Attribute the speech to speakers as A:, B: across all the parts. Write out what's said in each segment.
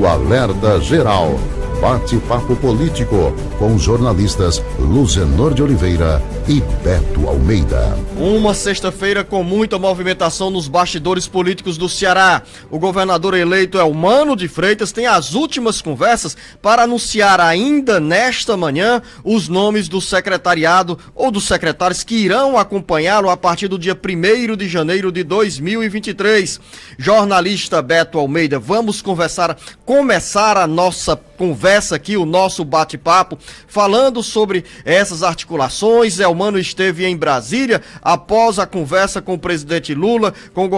A: o Alerta Geral. Bate-papo político com os jornalistas Luzenor de Oliveira e Beto Almeida.
B: Uma sexta-feira com muita movimentação nos bastidores políticos do Ceará. O governador eleito Elmano de Freitas tem as últimas conversas para anunciar ainda nesta manhã os nomes do secretariado ou dos secretários que irão acompanhá-lo a partir do dia 1º de janeiro de 2023. Jornalista Beto Almeida, vamos começar a nossa conversa aqui, o nosso bate-papo, falando sobre essas articulações. Elmano esteve em Brasília após a conversa com o presidente Lula, com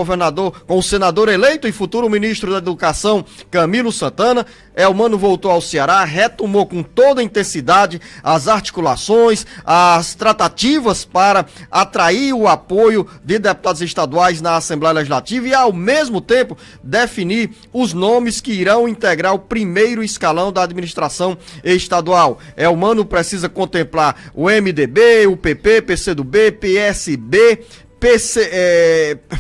B: o senador eleito e futuro ministro da Educação, Camilo Santana. Elmano voltou ao Ceará, retomou com toda a intensidade as articulações, as tratativas para atrair o apoio de deputados estaduais na Assembleia Legislativa e, ao mesmo tempo, definir os nomes que irão integrar o primeiro escalão da administração estadual. Elmano precisa contemplar o MDB, o PP, PCdoB, PSB,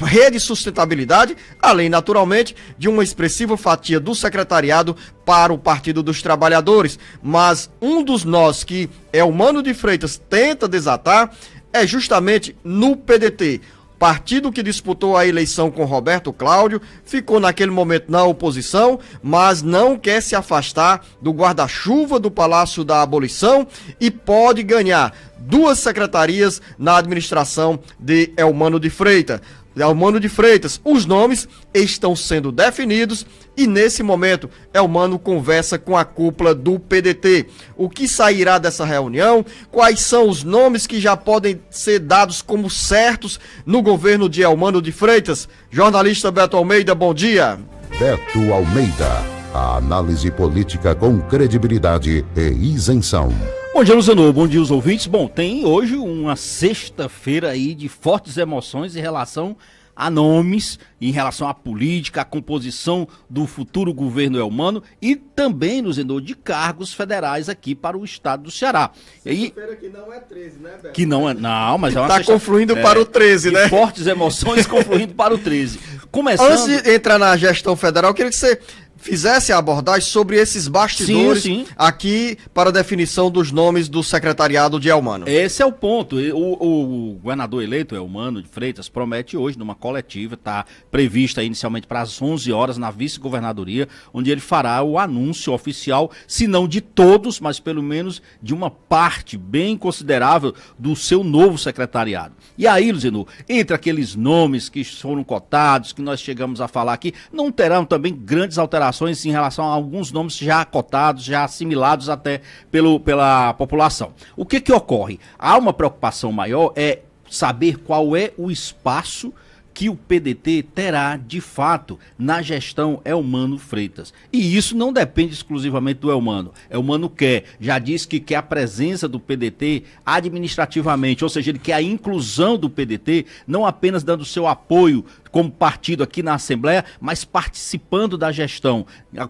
B: Rede Sustentabilidade, além, naturalmente, de uma expressiva fatia do secretariado para o Partido dos Trabalhadores. Mas um dos nós que Elmano de Freitas tenta desatar é justamente no PDT. Partido que disputou a eleição com Roberto Cláudio, ficou naquele momento na oposição, mas não quer se afastar do guarda-chuva do Palácio da Abolição e pode ganhar 2 secretarias na administração de Elmano de Freitas. Elmano de Freitas, os nomes estão sendo definidos e nesse momento Elmano conversa com a cúpula do PDT. O que sairá dessa reunião? Quais são os nomes que já podem ser dados como certos no governo de Elmano de Freitas? Jornalista Beto Almeida, bom dia.
A: Beto Almeida, a análise política com credibilidade e isenção.
C: Bom dia, Luzenor. Bom dia, os ouvintes. Bom, tem hoje uma sexta-feira aí de fortes emoções em relação a nomes, em relação à política, à composição do futuro governo Elmano e também, Luzenor, de cargos federais aqui para o estado do Ceará.
B: Sexta-feira que não é 13, né, Beto?
C: Que não é, não, mas é uma
B: Tá confluindo para o 13, né?
C: Fortes emoções confluindo para o 13. Começando...
B: Antes de entrar na gestão federal, eu queria que você fizesse a abordagem sobre esses bastidores aqui para a definição dos nomes do secretariado de Elmano.
C: Esse é o ponto. O governador eleito, Elmano de Freitas, promete hoje, numa coletiva, está prevista inicialmente para as 11 horas na vice-governadoria, onde ele fará o anúncio oficial, se não de todos, mas pelo menos de uma parte bem considerável do seu novo secretariado. E aí, Luzenor, entre aqueles nomes que foram cotados, que nós chegamos a falar aqui, não terão também grandes alterações em relação a alguns nomes já cotados, já assimilados até pela população. O que ocorre? Há uma preocupação maior, é saber qual é o espaço que o PDT terá, de fato, na gestão Elmano Freitas. E isso não depende exclusivamente do Elmano. Elmano já disse que quer a presença do PDT administrativamente, ou seja, ele quer a inclusão do PDT, não apenas dando seu apoio como partido aqui na Assembleia, mas participando da gestão,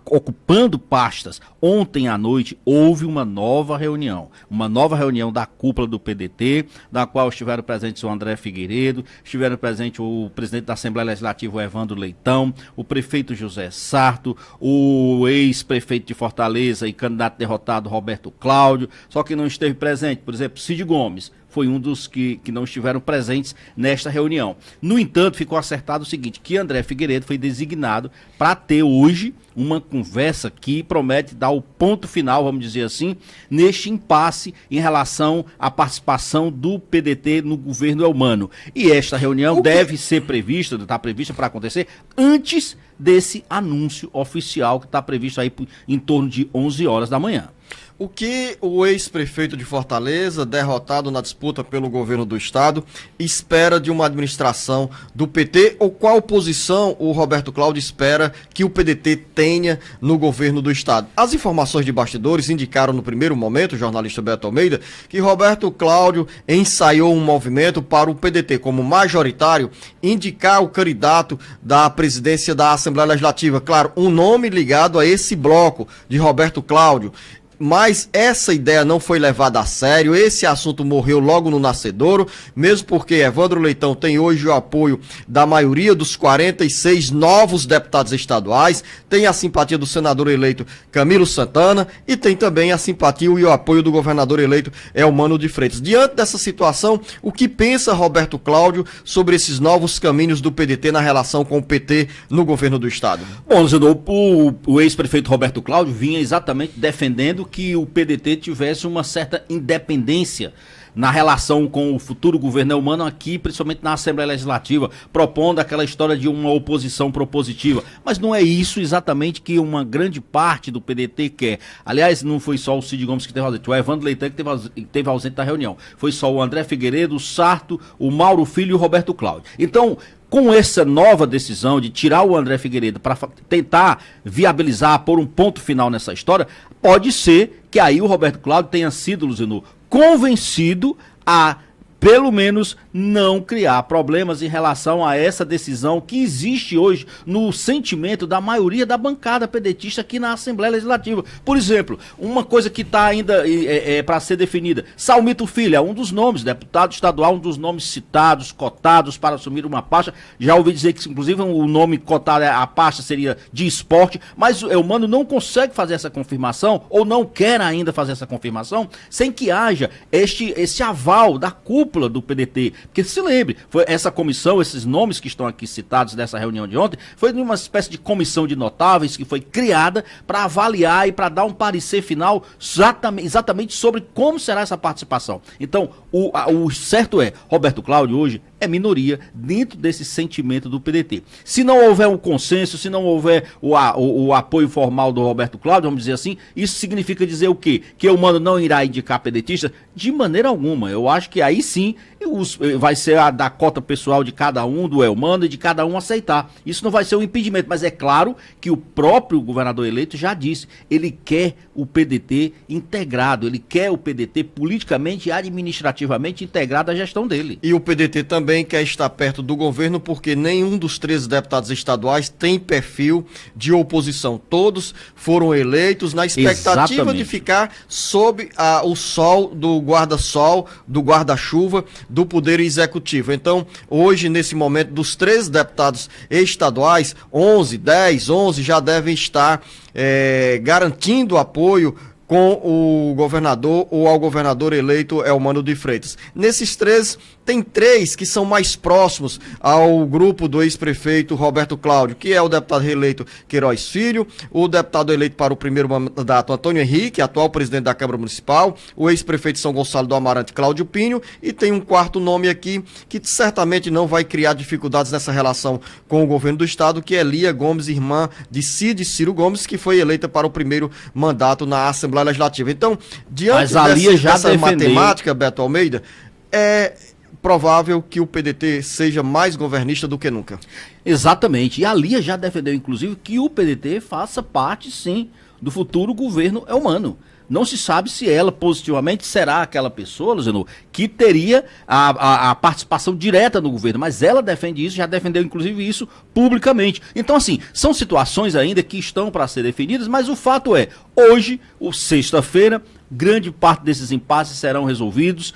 C: ocupando pastas. Ontem à noite houve uma nova reunião da cúpula do PDT, da qual estiveram presentes o André Figueiredo, estiveram presentes o presidente da Assembleia Legislativa, o Evandro Leitão, o prefeito José Sarto, o ex-prefeito de Fortaleza e candidato derrotado Roberto Cláudio, só que não esteve presente, por exemplo, Cid Gomes, foi um dos que não estiveram presentes nesta reunião. No entanto, ficou acertado o seguinte, que André Figueiredo foi designado para ter hoje uma conversa que promete dar o ponto final, vamos dizer assim, neste impasse em relação à participação do PDT no governo Elmano. E esta reunião deve ser prevista, está prevista para acontecer antes desse anúncio oficial que está previsto aí em torno de 11 horas da manhã.
B: O que o ex-prefeito de Fortaleza, derrotado na disputa pelo governo do estado, espera de uma administração do PT, ou qual posição o Roberto Cláudio espera que o PDT tenha no governo do estado? As informações de bastidores indicaram no primeiro momento, o jornalista Beto Almeida, que Roberto Cláudio ensaiou um movimento para o PDT como majoritário indicar o candidato da presidência da Assembleia Legislativa. Claro, um nome ligado a esse bloco de Roberto Cláudio. mas essa ideia não foi levada a sério, esse assunto morreu logo no nascedouro, mesmo porque Evandro Leitão tem hoje o apoio da maioria dos 46 novos deputados estaduais, tem a simpatia do senador eleito Camilo Santana e tem também a simpatia e o apoio do governador eleito Eumano de Freitas. Diante dessa situação, o que pensa Roberto Cláudio sobre esses novos caminhos do PDT na relação com o PT no governo do estado?
C: Bom, senador, o ex-prefeito Roberto Cláudio vinha exatamente defendendo que o PDT tivesse uma certa independência na relação com o futuro governo Eumano aqui, principalmente na Assembleia Legislativa, propondo aquela história de uma oposição propositiva. Mas não é isso exatamente que uma grande parte do PDT quer. Aliás, não foi só o Cid Gomes que esteve ausente, o Evandro Leitão que esteve ausente da reunião. Foi só o André Figueiredo, o Sarto, o Mauro Filho e o Roberto Cláudio. Então, com essa nova decisão de tirar o André Figueiredo para tentar viabilizar, pôr um ponto final nessa história, pode ser que aí o Roberto Cláudio tenha sido, Luziano, convencido a, pelo menos, não criar problemas em relação a essa decisão que existe hoje no sentimento da maioria da bancada pedetista aqui na Assembleia Legislativa. Por exemplo, uma coisa que está ainda para ser definida, Salmito Filho, um dos nomes, deputado estadual, um dos nomes citados, cotados para assumir uma pasta. Já ouvi dizer que, inclusive, o nome cotado, a pasta seria de esporte, mas o Eumano não consegue fazer essa confirmação, ou não quer ainda fazer essa confirmação, sem que haja esse aval da cúpula do PDT. Porque se lembre, foi essa comissão, esses nomes que estão aqui citados dessa reunião de ontem, foi uma espécie de comissão de notáveis que foi criada para avaliar e para dar um parecer final exatamente sobre como será essa participação. Então, o certo é, Roberto Cláudio hoje é minoria dentro desse sentimento do PDT. Se não houver um consenso, se não houver o apoio formal do Roberto Cláudio, vamos dizer assim, isso significa dizer o quê? Que o Eumano não irá indicar pedetista? De maneira alguma. Eu acho que aí sim vai ser a da cota pessoal de cada um, do Eumano, e de cada um aceitar. Isso não vai ser um impedimento, mas é claro que o próprio governador eleito já disse, ele quer o PDT integrado, ele quer o PDT politicamente e administrativamente integrado à gestão dele.
B: E o PDT também quer estar perto do governo, porque nenhum dos 13 deputados estaduais tem perfil de oposição. Todos foram eleitos na expectativa de ficar sob o sol do guarda-sol, do guarda-chuva, do Poder Executivo. Então, hoje, nesse momento, dos 13 deputados estaduais, 11 já devem estar garantindo apoio com o governador ou ao governador eleito Eumano de Freitas. Nesses 13, tem 3 que são mais próximos ao grupo do ex-prefeito Roberto Cláudio, que é o deputado reeleito Queiroz Filho, o deputado eleito para o primeiro mandato Antônio Henrique, atual presidente da Câmara Municipal, o ex-prefeito de São Gonçalo do Amarante Cláudio Pinho, e tem um quarto nome aqui que certamente não vai criar dificuldades nessa relação com o governo do estado, que é Lia Gomes, irmã de Cid e Ciro Gomes, que foi eleita para o primeiro mandato na Assembleia Legislativa. Então, diante dessa matemática, Beto Almeida, é provável que o PDT seja mais governista do que nunca.
C: Exatamente. E a Lia já defendeu, inclusive, que o PDT faça parte, sim, do futuro governo Eumano. Não se sabe se ela positivamente será aquela pessoa, Luziano, que teria a participação direta no governo, mas ela defende isso, já defendeu inclusive isso publicamente. Então, assim, são situações ainda que estão para ser definidas, mas o fato é, hoje, sexta-feira, grande parte desses impasses serão resolvidos,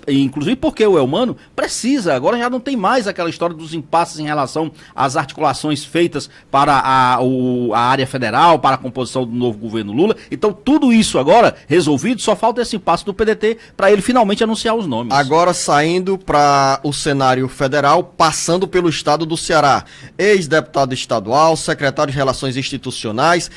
C: inclusive porque o Eumano precisa, agora já não tem mais aquela história dos impasses em relação às articulações feitas para a área federal, para a composição do novo governo Lula. Então tudo isso agora resolvido, só falta esse impasse do PDT para ele finalmente anunciar os nomes.
B: Agora saindo para o cenário federal, passando pelo estado do Ceará, ex-deputado estadual, secretário de Relações Institucionais,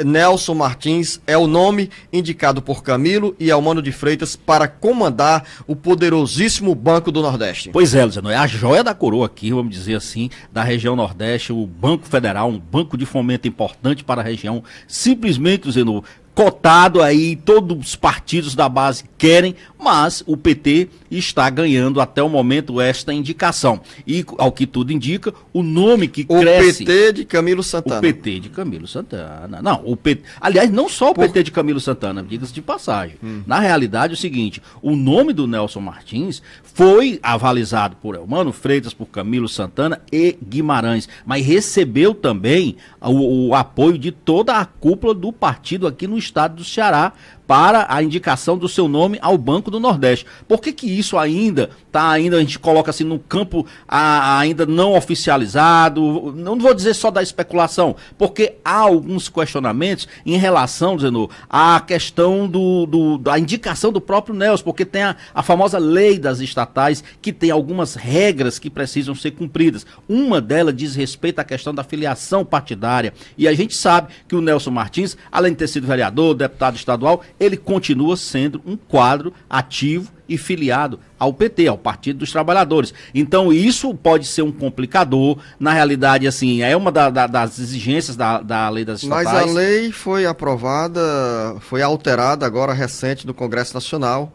B: Nelson Martins é o nome indicado por Camilo e Eumano de Freitas para comandar o poderosíssimo Banco do Nordeste.
C: Pois é, Luciano, é a joia da coroa aqui, vamos dizer assim, da região Nordeste, o Banco Federal, um banco de fomento importante para a região, simplesmente, Luciano, cotado aí, todos os partidos da base querem, mas o PT está ganhando até o momento esta indicação. E, ao que tudo indica, o nome que cresce...
B: O PT de Camilo Santana.
C: O PT de Camilo Santana. Não, o PT... Aliás, não só o PT de Camilo Santana, diga-se de passagem. Na realidade, é o seguinte, o nome do Nelson Martins foi avalizado por Eumano Freitas, por Camilo Santana e Guimarães, mas recebeu também o apoio de toda a cúpula do partido aqui no estado do Ceará para a indicação do seu nome ao Banco do Nordeste. Por que isso ainda a gente coloca assim no campo ainda não oficializado? Não vou dizer só da especulação, porque há alguns questionamentos em relação, Zenor, à questão da indicação do próprio Nelson, porque tem a famosa lei das estatais, que tem algumas regras que precisam ser cumpridas. Uma delas diz respeito à questão da filiação partidária. E a gente sabe que o Nelson Martins, além de ter sido vereador, deputado estadual, ele continua sendo um quadro ativo e filiado ao PT, ao Partido dos Trabalhadores. Então isso pode ser um complicador. Na realidade, assim, é uma das exigências da lei das estatais.
B: Mas a lei foi aprovada, foi alterada agora recente no Congresso Nacional.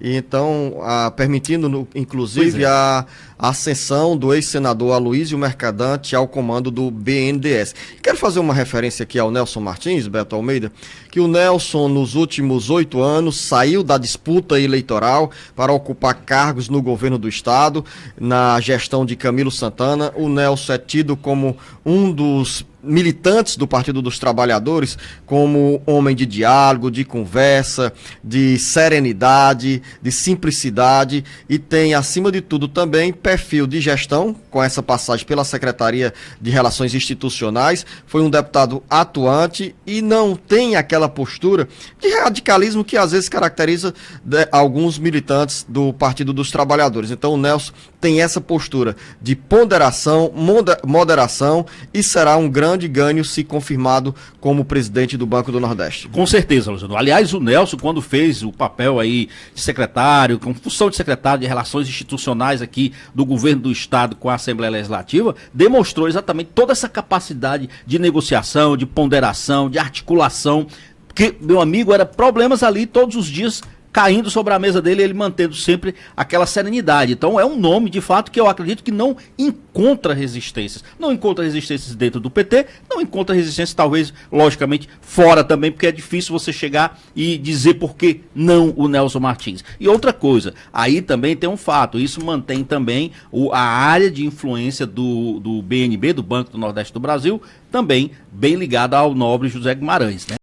B: E então, permitindo, inclusive, a ascensão do ex-senador Aloysio Mercadante ao comando do BNDES. Quero fazer uma referência aqui ao Nelson Martins, Beto Almeida, que o Nelson, nos últimos 8 anos, saiu da disputa eleitoral para ocupar cargos no governo do estado, na gestão de Camilo Santana. O Nelson é tido como um dos militantes do Partido dos Trabalhadores, como homem de diálogo, de conversa, de serenidade, de simplicidade, e tem, acima de tudo, também perfil de gestão, com essa passagem pela Secretaria de Relações Institucionais. Foi um deputado atuante e não tem aquela postura de radicalismo que às vezes caracteriza alguns militantes do Partido dos Trabalhadores. Então o Nelson tem essa postura de ponderação, moderação, e será um grande ganho se confirmado como presidente do Banco do Nordeste.
C: Com certeza, Luciano. Aliás, o Nelson, quando fez o papel aí de secretário, com função de secretário de Relações Institucionais aqui do governo do estado com a Assembleia Legislativa, demonstrou exatamente toda essa capacidade de negociação, de ponderação, de articulação, que, meu amigo, era problemas ali todos os dias caindo sobre a mesa dele, ele mantendo sempre aquela serenidade. Então é um nome, de fato, que eu acredito que não encontra resistências. Não encontra resistências dentro do PT, não encontra resistências, talvez, logicamente, fora também, porque é difícil você chegar e dizer por que não o Nelson Martins. E outra coisa, aí também tem um fato, isso mantém também a área de influência do BNB, do Banco do Nordeste do Brasil, também bem ligada ao nobre José Guimarães, né?